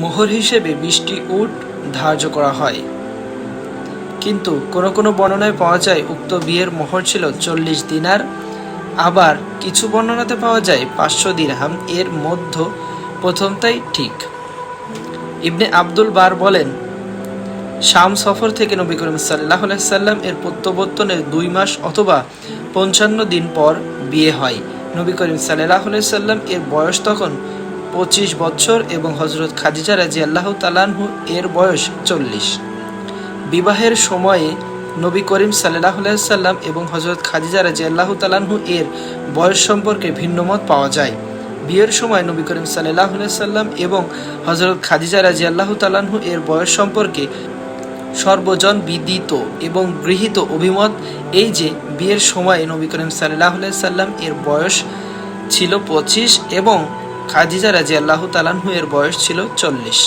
মোহর হিসেবে 20টি উট ধার্য করা হয়। কিন্তু কোনো কোনো বর্ণনায় পাওয়া যায় উক্ত বিয়ের মোহর ছিল 40 দিনার, আবার কিছু বর্ণনাতে পাওয়া যায় 500 দিরহাম। এর মধ্য প্রথমটাই ঠিক। ইবনে আব্দুল বার বলেন, শাম সফর থেকে নবী করিম সাল্লাল্লাহু আলাইহি সাল্লাম এর প্রত্যাবর্তনের 2 মাস অথবা 55 দিন পর বিয়ে হয়। নবী করিম সাল্লাল্লাহু আলাইহি সাল্লাম এর বয়স তখন 25 বছর এবং হযরত খাদিজা রাদিয়াল্লাহু তাআলা আনহু এর বয়স 40। বিবাহের সময়ে নবী করিম সাল্লাল্লাহু আলাইহি সাল্লাম এবং হযরত খাদিজা রাদিয়াল্লাহু তাআলা আনহু এর বয়স সম্পর্কে ভিন্নমত পাওয়া যায়। বিয়ের সময় নবী করিম সাল্লাল্লাহু আলাইহি সাল্লাম এবং হযরত খাদিজা রাদিয়াল্লাহু তাআলা আনহু এর বয়স সম্পর্কে সর্বজন বিদিত এবং গৃহীত অভিমত এই যে বিয়ের সময় নবী করিম সাল্লাল্লাহু আলাইহি সাল্লাম এর বয়স ছিল 25 এবং খাদিজা রাদিয়াল্লাহু তাআলা আনহু এর বয়স ছিল 40।